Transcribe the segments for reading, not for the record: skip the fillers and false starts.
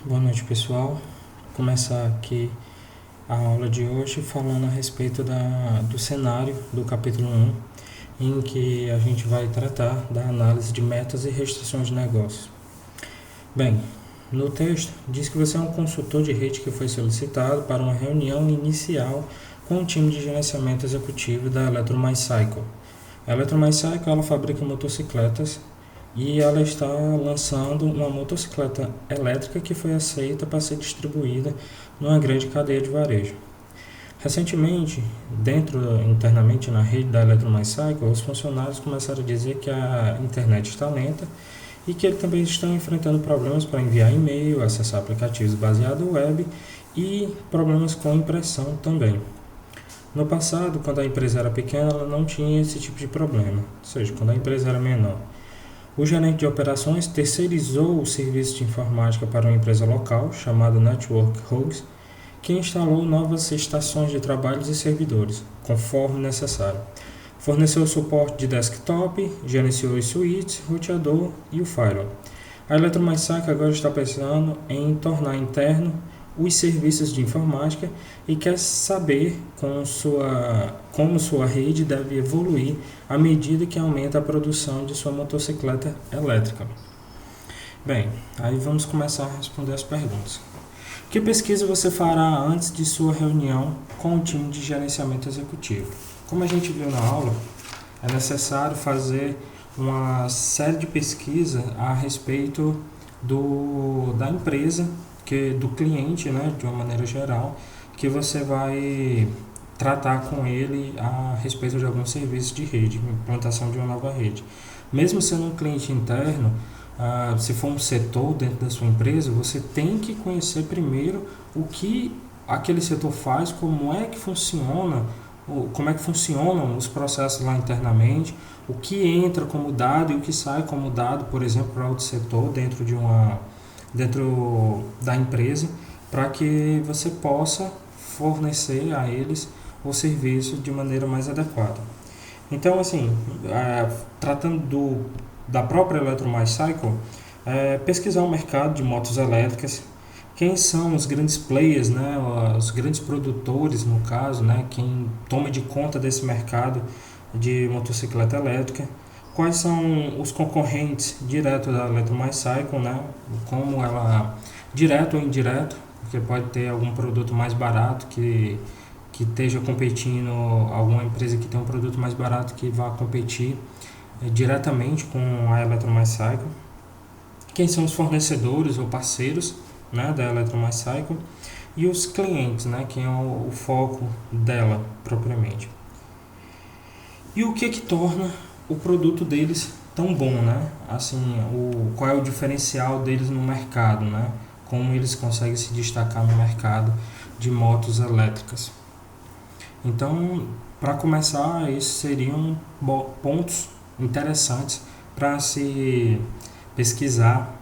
Boa noite, pessoal. Vou começar aqui a aula de hoje falando a respeito do cenário do capítulo 1, em que a gente vai tratar da análise de metas e restrições de negócios. Bem, no texto diz que você é um consultor de rede que foi solicitado para uma reunião inicial com o time de gerenciamento executivo da Electromycycle. A Electromycycle ela fabrica motocicletas e ela está lançando uma motocicleta elétrica que foi aceita para ser distribuída numa grande cadeia de varejo. Recentemente, internamente na rede da Electromycycle, os funcionários começaram a dizer que a internet está lenta e que eles também estão enfrentando problemas para enviar e-mail, acessar aplicativos baseados em web e problemas com impressão também. No passado, quando a empresa era pequena, ela não tinha esse tipo de problema, ou seja, quando a empresa era menor. O gerente de operações terceirizou o serviço de informática para uma empresa local, chamada Network Hogs, que instalou novas estações de trabalhos e servidores, conforme necessário. Forneceu suporte de desktop, gerenciou os switches, roteador e o firewall. A Electromycycle agora está pensando em tornar interno os serviços de informática e quer saber como sua rede deve evoluir à medida que aumenta a produção de sua motocicleta elétrica. Bem, aí vamos começar a responder as perguntas. Que pesquisa você fará antes de sua reunião com o time de gerenciamento executivo? Como a gente viu na aula, é necessário fazer uma série de pesquisas a respeito da empresa, do cliente, né, de uma maneira geral, que você vai tratar com ele a respeito de algum serviço de rede, implantação de uma nova rede. Mesmo sendo um cliente interno, se for um setor dentro da sua empresa, você tem que conhecer primeiro o que aquele setor faz, como é que funcionam os processos lá internamente, o que entra como dado e o que sai como dado, por exemplo, para outro setor dentro da empresa, para que você possa fornecer a eles o serviço de maneira mais adequada. Então, assim, tratando da própria Electromycycle, pesquisar o mercado de motos elétricas, quem são os grandes players, né, os grandes produtores, no caso, né, quem toma de conta desse mercado de motocicleta elétrica, quais são os concorrentes diretos da Electromycycle, né, como ela, direto ou indireto, porque pode ter algum produto mais barato que esteja competindo, alguma empresa que tem um produto mais barato que vá competir diretamente com a Electromycycle. Quem são os fornecedores ou parceiros, né, da Electromycycle, e os clientes, né, que é o foco dela propriamente. E o que torna o produto deles tão bom, né? Assim, qual é o diferencial deles no mercado, né? Como eles conseguem se destacar no mercado de motos elétricas. Então, para começar, esses seriam pontos interessantes para se pesquisar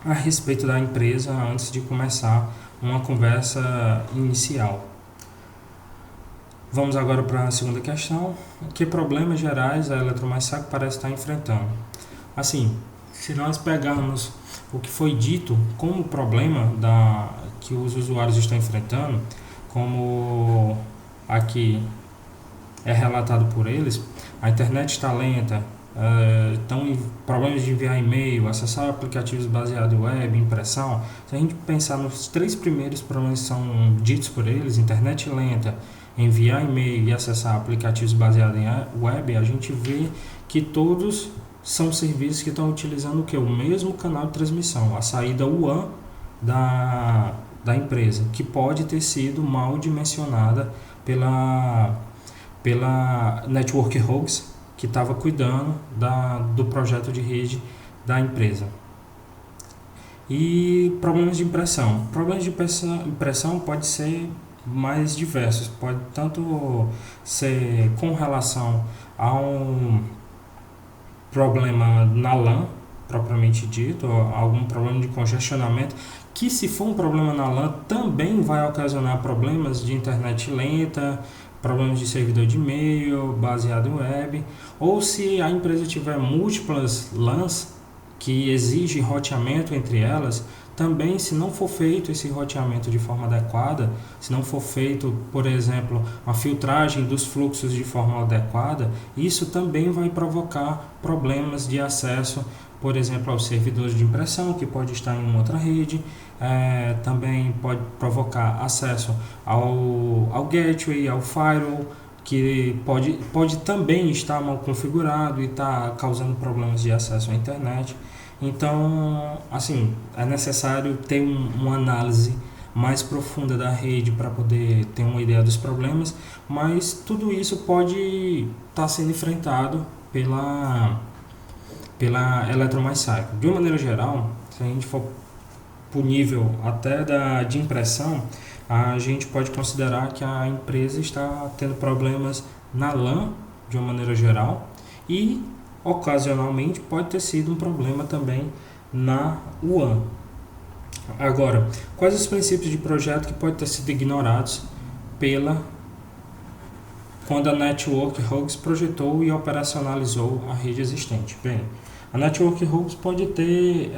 a respeito da empresa antes de começar uma conversa inicial. Vamos agora para a segunda questão. Que problemas gerais a Electromycycle parece estar enfrentando? Assim, se nós pegarmos o que foi dito como problema que os usuários estão enfrentando, como aqui é relatado por eles, a internet está lenta, estão problemas de enviar e-mail, acessar aplicativos baseados em web, impressão. Se a gente pensar nos três primeiros problemas que são ditos por eles, internet lenta, enviar e-mail e acessar aplicativos baseados em web, a gente vê que todos são serviços que estão utilizando o mesmo canal de transmissão, a saída WAN da empresa, que pode ter sido mal dimensionada pela Network Hogs, que estava cuidando do projeto de rede da empresa. E problemas de impressão. Problemas de impressão pode ser mais diversos, pode tanto ser com relação a um problema na LAN, propriamente dito, algum problema de congestionamento, que se for um problema na LAN também vai ocasionar problemas de internet lenta, problemas de servidor de e-mail baseado em web, ou se a empresa tiver múltiplas LANs, que exige roteamento entre elas, também, se não for feito esse roteamento de forma adequada, se não for feito, por exemplo, a filtragem dos fluxos de forma adequada, isso também vai provocar problemas de acesso, por exemplo, aos servidores de impressão, que pode estar em outra rede, também pode provocar acesso ao gateway, ao firewall, que pode também estar mal configurado e está causando problemas de acesso à internet. Então, assim, é necessário ter uma análise mais profunda da rede para poder ter uma ideia dos problemas, mas tudo isso pode estar sendo enfrentado pela Electron Cycle. De uma maneira geral, se a gente for para o nível até de impressão, a gente pode considerar que a empresa está tendo problemas na LAN, de uma maneira geral, e ocasionalmente pode ter sido um problema também na WAN. Agora, quais os princípios de projeto que podem ter sido ignorados quando a Network Rogues projetou e operacionalizou a rede existente? Bem, a Network Rogues pode ter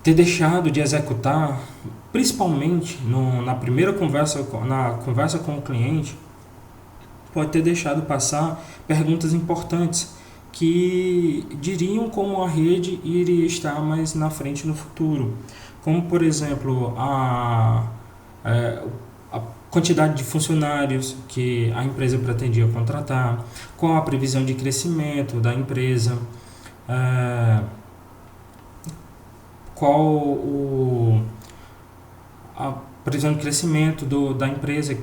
ter deixado de executar, principalmente na primeira conversa com o cliente, pode ter deixado passar perguntas importantes que diriam como a rede iria estar mais na frente no futuro, como por exemplo a quantidade de funcionários que a empresa pretendia contratar, qual a previsão de crescimento da empresa, a previsão de crescimento da empresa,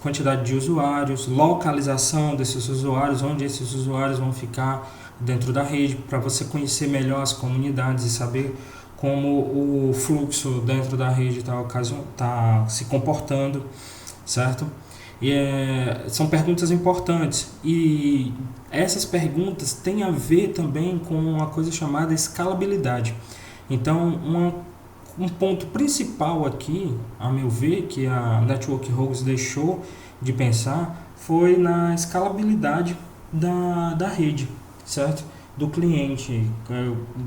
quantidade de usuários, localização desses usuários, onde esses usuários vão ficar dentro da rede, para você conhecer melhor as comunidades e saber como o fluxo dentro da rede está se comportando, certo? E são perguntas importantes, e essas perguntas têm a ver também com uma coisa chamada escalabilidade. Então, um ponto principal aqui, a meu ver, que a Network Rogues deixou de pensar, foi na escalabilidade da rede, certo? Do cliente.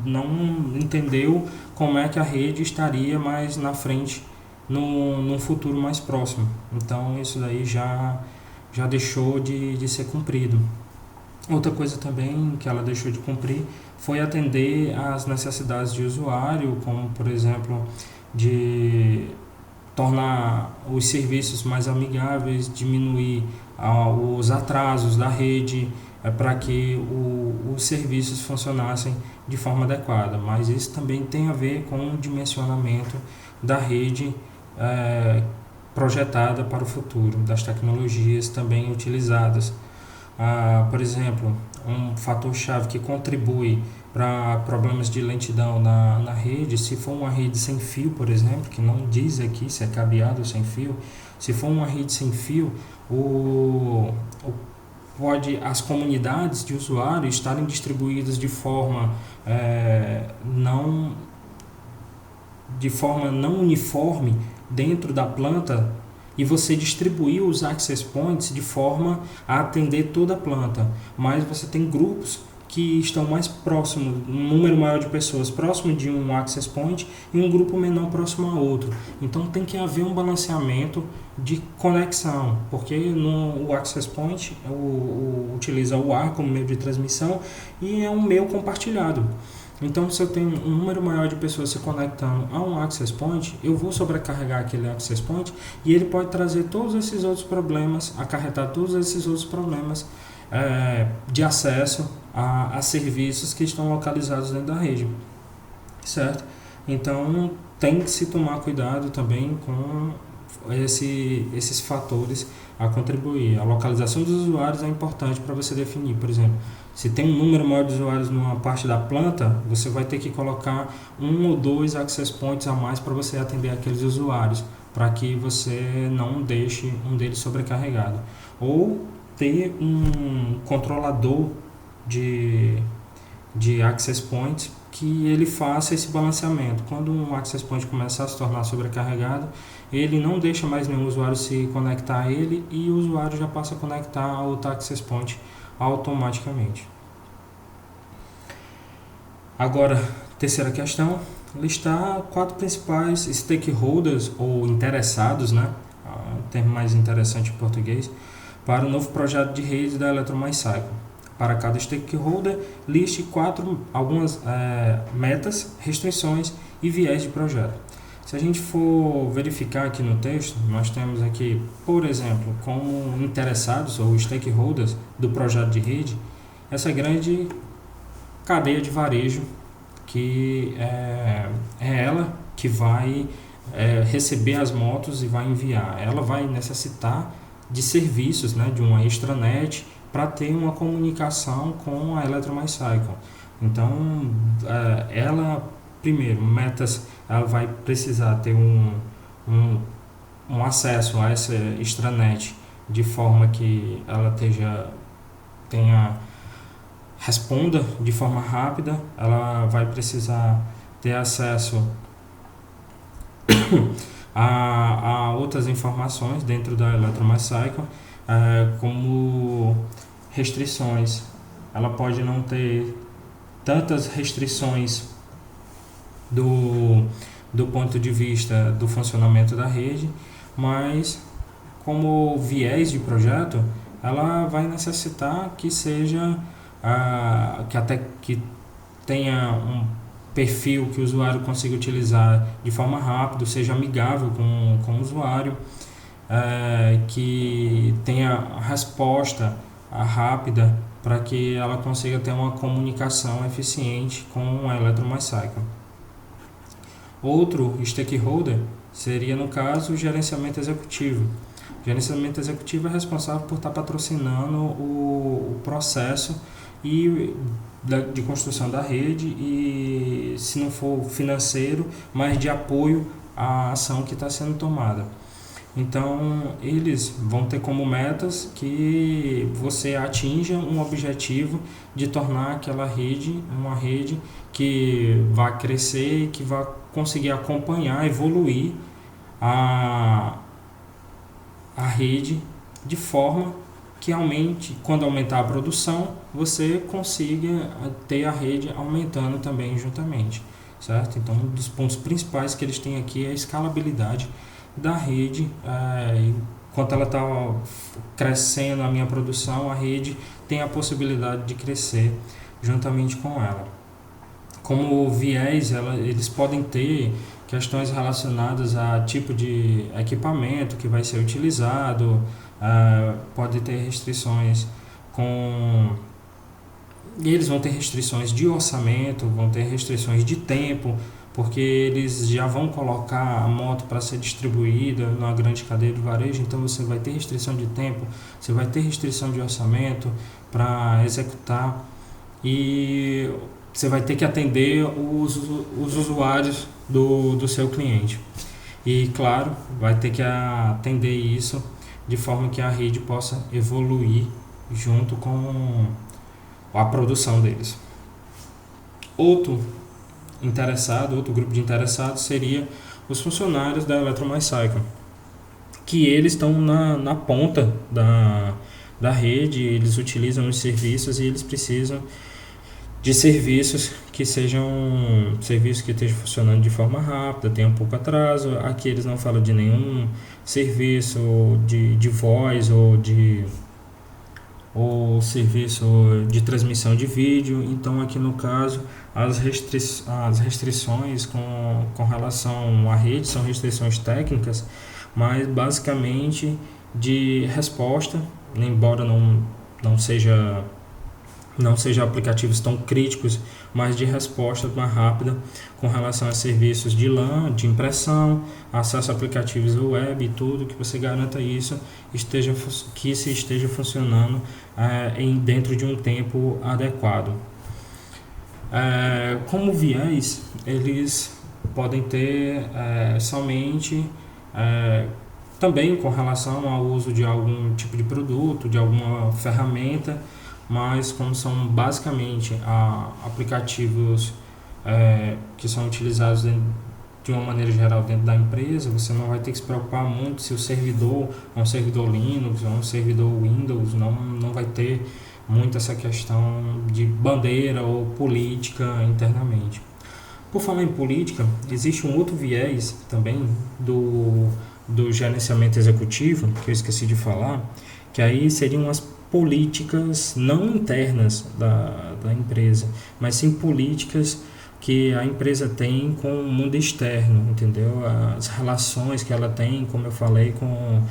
Não entendeu como é que a rede estaria mais na frente num futuro mais próximo. Então, isso daí já deixou de ser cumprido. Outra coisa também que ela deixou de cumprir foi atender às necessidades de usuário, como por exemplo de tornar os serviços mais amigáveis, diminuir os atrasos da rede, para que os serviços funcionassem de forma adequada. Mas isso também tem a ver com o dimensionamento da rede projetada para o futuro, das tecnologias também utilizadas. Por exemplo, um fator-chave que contribui para problemas de lentidão na rede, se for uma rede sem fio, por exemplo, que não diz aqui se é cabeado ou sem fio, se for uma rede sem fio, as comunidades de usuários estarem distribuídas de forma não uniforme dentro da planta, e você distribuir os access points de forma a atender toda a planta, mas você tem grupos que estão mais próximos, um número maior de pessoas próximo de um access point e um grupo menor próximo a outro. Então tem que haver um balanceamento de conexão, porque o access point utiliza o ar como meio de transmissão e é um meio compartilhado. Então, se eu tenho um número maior de pessoas se conectando a um access point, eu vou sobrecarregar aquele access point e ele pode trazer todos esses outros problemas, acarretar todos esses outros problemas de acesso a serviços que estão localizados dentro da rede, certo? Então, tem que se tomar cuidado também com esses fatores a contribuir. A localização dos usuários é importante para você definir, por exemplo, se tem um número maior de usuários numa parte da planta, você vai ter que colocar 1 ou 2 access points a mais para você atender aqueles usuários, para que você não deixe um deles sobrecarregado. Ou ter um controlador de access points que ele faça esse balanceamento. Quando um access point começar a se tornar sobrecarregado, ele não deixa mais nenhum usuário se conectar a ele e o usuário já passa a conectar ao access point automaticamente. Agora, terceira questão, listar 4 principais stakeholders ou interessados, né? Termo mais interessante em português, para o novo projeto de rede da Electromycycle. Para cada stakeholder, liste algumas metas, restrições e viés de projeto. Se a gente for verificar aqui no texto, nós temos aqui, por exemplo, como interessados ou stakeholders do projeto de rede, essa grande cadeia de varejo que é ela que vai receber as motos e vai enviar. Ela vai necessitar de serviços, né, de uma extranet para ter uma comunicação com a Electromycycle. Então, ela, primeiro, ela vai precisar ter um acesso a essa extranet de forma que ela responda de forma rápida. Ela vai precisar ter acesso a outras informações dentro da Electromycycle, como restrições. Ela pode não ter tantas restrições do ponto de vista do funcionamento da rede, mas como viés de projeto, ela vai necessitar que seja que tenha um perfil que o usuário consiga utilizar de forma rápida, seja amigável com o usuário, que tenha resposta rápida para que ela consiga ter uma comunicação eficiente com a Electromycycle. Outro stakeholder seria, no caso, o gerenciamento executivo. O gerenciamento executivo é responsável por estar patrocinando o processo de construção da rede e, se não for financeiro, mas de apoio à ação que está sendo tomada. Então, eles vão ter como metas que você atinja um objetivo de tornar aquela rede uma rede que vai crescer e que vai conseguir acompanhar, evoluir a rede de forma que aumente, quando aumentar a produção, você consiga ter a rede aumentando também juntamente, certo? Então, um dos pontos principais que eles têm aqui é a escalabilidade da rede. Enquanto ela está crescendo a minha produção, a rede tem a possibilidade de crescer juntamente com ela. Como viés, eles podem ter questões relacionadas a tipo de equipamento que vai ser utilizado, pode ter restrições eles vão ter restrições de orçamento, vão ter restrições de tempo, porque eles já vão colocar a moto para ser distribuída numa grande cadeia de varejo, então você vai ter restrição de tempo, você vai ter restrição de orçamento para executar, e você vai ter que atender os usuários do seu cliente. E, claro, vai ter que atender isso de forma que a rede possa evoluir junto com a produção deles. Outro grupo de interessados seria os funcionários da Electromycycle, que eles estão na ponta da rede, eles utilizam os serviços e eles precisam de serviços que estejam funcionando de forma rápida, tenham pouco atraso. Aqui eles não falam de nenhum serviço de voz ou serviço de transmissão de vídeo. Então, aqui no caso, as restrições com relação à rede são restrições técnicas, mas basicamente de resposta, embora não seja aplicativos tão críticos, mas de resposta mais rápida com relação a serviços de LAN, de impressão, acesso a aplicativos web e tudo, que você garanta que isso esteja funcionando dentro de um tempo adequado. Como viés, eles podem ter somente também com relação ao uso de algum tipo de produto, de alguma ferramenta, mas como são basicamente aplicativos que são utilizados de uma maneira geral dentro da empresa, você não vai ter que se preocupar muito se o servidor é um servidor Linux ou um servidor Windows, não vai ter muito essa questão de bandeira ou política internamente. Por falar em política, existe um outro viés também do gerenciamento executivo, que eu esqueci de falar, que aí seriam as políticas não internas da empresa, mas sim políticas que a empresa tem com o mundo externo, entendeu? As relações que ela tem, como eu falei, com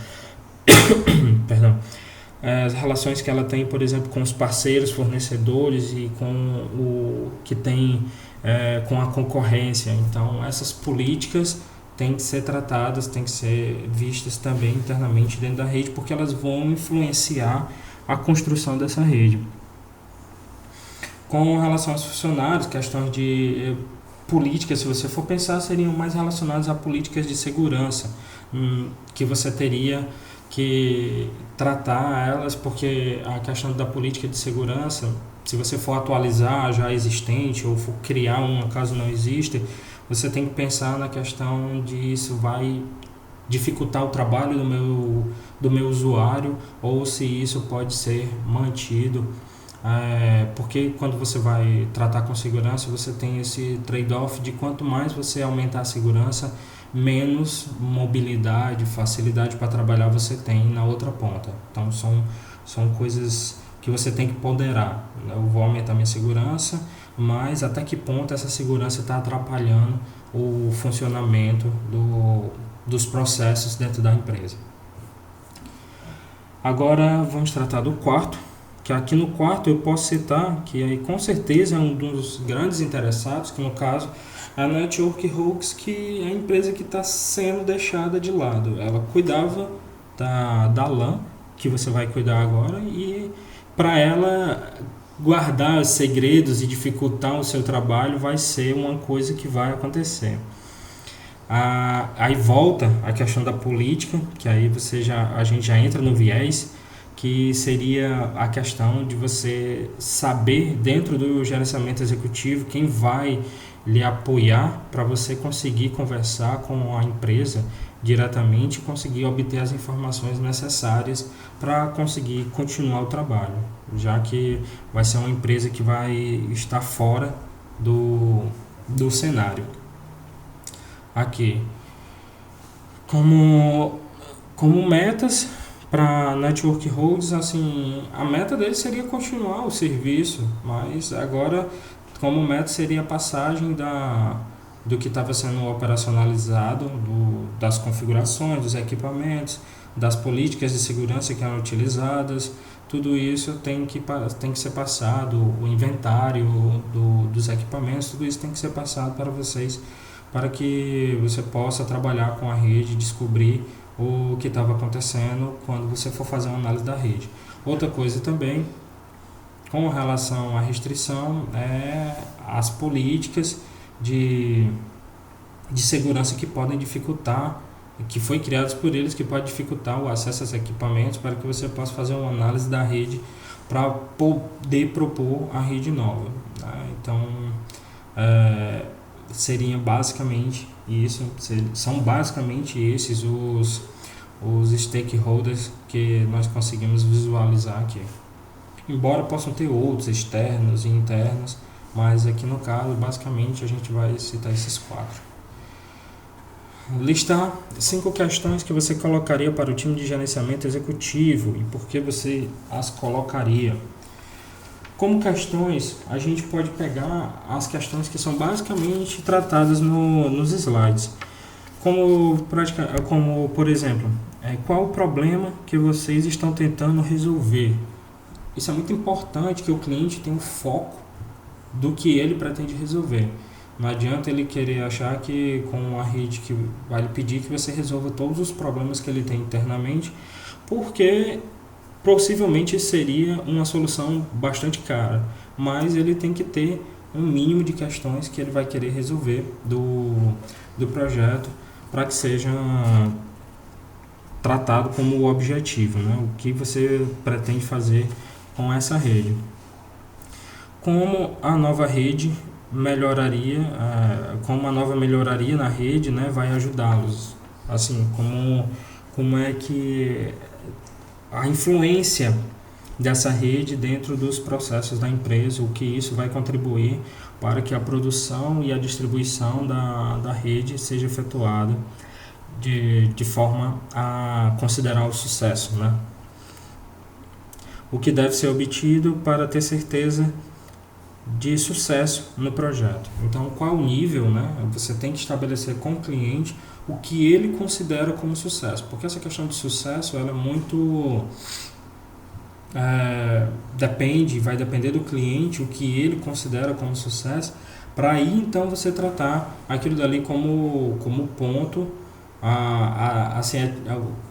perdão, as relações que ela tem, por exemplo, com os parceiros, fornecedores e com o que tem com a concorrência. Então, essas políticas têm que ser tratadas, têm que ser vistas também internamente dentro da rede, porque elas vão influenciar a construção dessa rede. Com relação aos funcionários, questões de políticas, se você for pensar, seriam mais relacionadas a políticas de segurança, que você teria que tratar elas, porque a questão da política de segurança, se você for atualizar já existente ou for criar uma caso não existe, você tem que pensar na questão de isso vai dificultar o trabalho do meu usuário ou se isso pode ser mantido. Porque quando você vai tratar com segurança, você tem esse trade-off de quanto mais você aumentar a segurança, menos mobilidade, facilidade para trabalhar você tem na outra ponta. Então são coisas que você tem que ponderar. Eu vou aumentar minha segurança, mas até que ponto essa segurança está atrapalhando o funcionamento dos processos dentro da empresa. Agora vamos tratar do quarto, que aqui no quarto eu posso citar que aí com certeza é um dos grandes interessados, que no caso é a Network Holdings, que é a empresa que está sendo deixada de lado. Ela cuidava da LAN, que você vai cuidar agora, e para ela guardar segredos e dificultar o seu trabalho vai ser uma coisa que vai acontecer. Aí volta a questão da política, que aí a gente já entra no viés, que seria a questão de você saber dentro do gerenciamento executivo quem vai lhe apoiar para você conseguir conversar com a empresa diretamente e conseguir obter as informações necessárias para conseguir continuar o trabalho, já que vai ser uma empresa que vai estar fora do cenário. Aqui, como metas para Network Holdings, assim, a meta dele seria continuar o serviço, mas agora como meta seria a passagem do que estava sendo operacionalizado, das configurações, dos equipamentos, das políticas de segurança que eram utilizadas. Tudo isso tem que ser passado, o inventário dos equipamentos, tudo isso tem que ser passado para vocês, para que você possa trabalhar com a rede, descobrir o que estava acontecendo quando você for fazer uma análise da rede. Outra coisa também, com relação à restrição, é as políticas de segurança que podem dificultar, que foi criadas por eles, que pode dificultar o acesso aos equipamentos para que você possa fazer uma análise da rede para poder propor a rede nova. Então, seria basicamente isso, são basicamente esses os stakeholders que nós conseguimos visualizar aqui. Embora possam ter outros externos e internos, mas aqui no caso, basicamente, a gente vai citar esses 4. Listar 5 questões que você colocaria para o time de gerenciamento executivo e por que você as colocaria. Como questões, a gente pode pegar as questões que são basicamente tratadas nos slides. Como por exemplo, qual o problema que vocês estão tentando resolver? Isso é muito importante, que o cliente tenha um foco do que ele pretende resolver. Não adianta ele querer achar que com a rede que vai lhe pedir que você resolva todos os problemas que ele tem internamente, porque possivelmente seria uma solução bastante cara, mas ele tem que ter um mínimo de questões que ele vai querer resolver do projeto para que seja tratado como o objetivo, né? O que você pretende fazer com essa rede. Como a nova rede melhoraria, como a nova melhoraria na rede, né, vai ajudá-los. Assim, como é que a influência dessa rede dentro dos processos da empresa, o que isso vai contribuir para que a produção e a distribuição da rede seja efetuada de forma a considerar o sucesso, né? O que deve ser obtido para ter certeza de sucesso no projeto. Então, qual o nível, né? Você tem que estabelecer com o cliente o que ele considera como sucesso, porque essa questão de sucesso ela é muito vai depender do cliente o que ele considera como sucesso, para aí então você tratar aquilo dali como ponto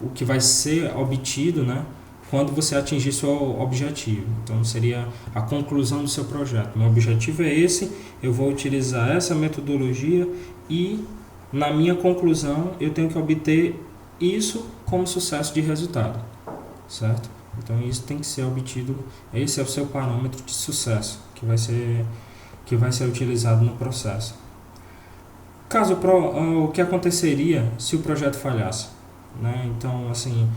o que vai ser obtido, né, quando você atingir seu objetivo. Então seria a conclusão do seu projeto. Meu objetivo é esse, eu vou utilizar essa metodologia e na minha conclusão eu tenho que obter isso como sucesso de resultado, certo? Então isso tem que ser obtido, esse é o seu parâmetro de sucesso que vai ser utilizado no processo. O que aconteceria se o projeto falhasse, né? Então assim,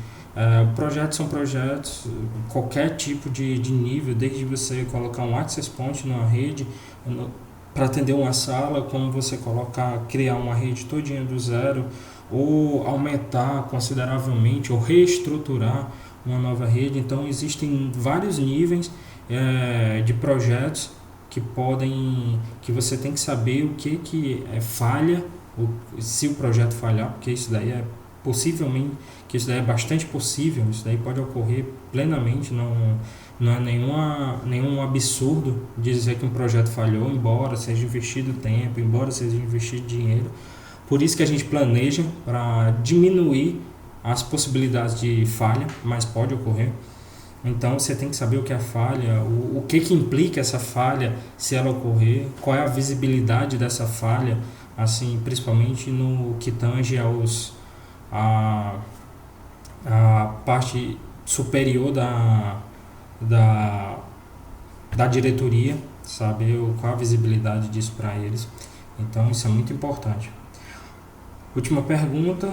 projetos são projetos, qualquer tipo de nível, desde você colocar um access point numa rede para atender uma sala, como você criar uma rede todinha do zero, ou aumentar consideravelmente, ou reestruturar uma nova rede. Então existem vários níveis de projetos que você tem que saber o que falha, se o projeto falhar, porque isso daí é possivelmente, que isso daí é bastante possível, isso daí pode ocorrer plenamente, não é nenhum absurdo dizer que um projeto falhou, embora seja investido tempo, embora seja investido dinheiro. Por isso que a gente planeja para diminuir as possibilidades de falha, mas pode ocorrer. Então você tem que saber o que é a falha, o que implica essa falha se ela ocorrer, qual é a visibilidade dessa falha, assim, principalmente no que tange a parte superior da diretoria, saber qual a visibilidade disso para eles. Então isso é muito importante. Última pergunta,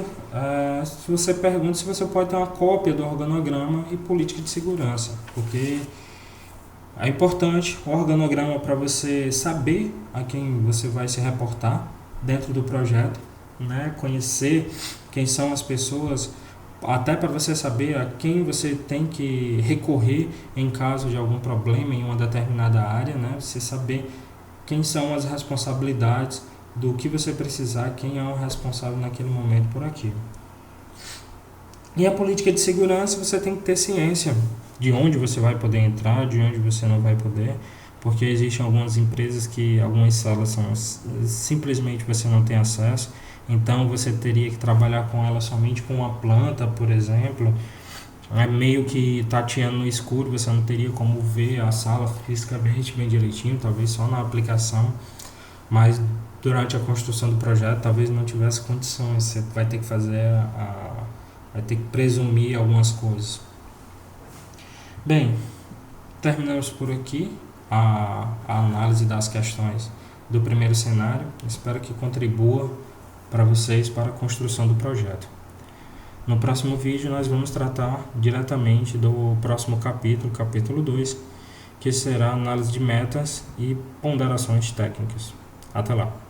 se você pergunta se você pode ter uma cópia do organograma e política de segurança, porque é importante o organograma para você saber a quem você vai se reportar dentro do projeto, né? Conhecer quem são as pessoas, até para você saber a quem você tem que recorrer em caso de algum problema em uma determinada área, né? Você saber quem são as responsabilidades do que você precisar, quem é o responsável naquele momento por aquilo. E a política de segurança, você tem que ter ciência de onde você vai poder entrar, de onde você não vai poder, porque existem algumas empresas que algumas salas simplesmente você não tem acesso, então você teria que trabalhar com ela somente com uma planta, por exemplo, meio que tateando no escuro, você não teria como ver a sala fisicamente bem direitinho, talvez só na aplicação, mas durante a construção do projeto talvez não tivesse condições, você vai ter que vai ter que presumir algumas coisas. Bem, terminamos por aqui a análise das questões do primeiro cenário. Espero que contribua para vocês para a construção do projeto. No próximo vídeo nós vamos tratar diretamente do próximo capítulo, capítulo 2, que será a análise de metas e ponderações técnicas. Até lá!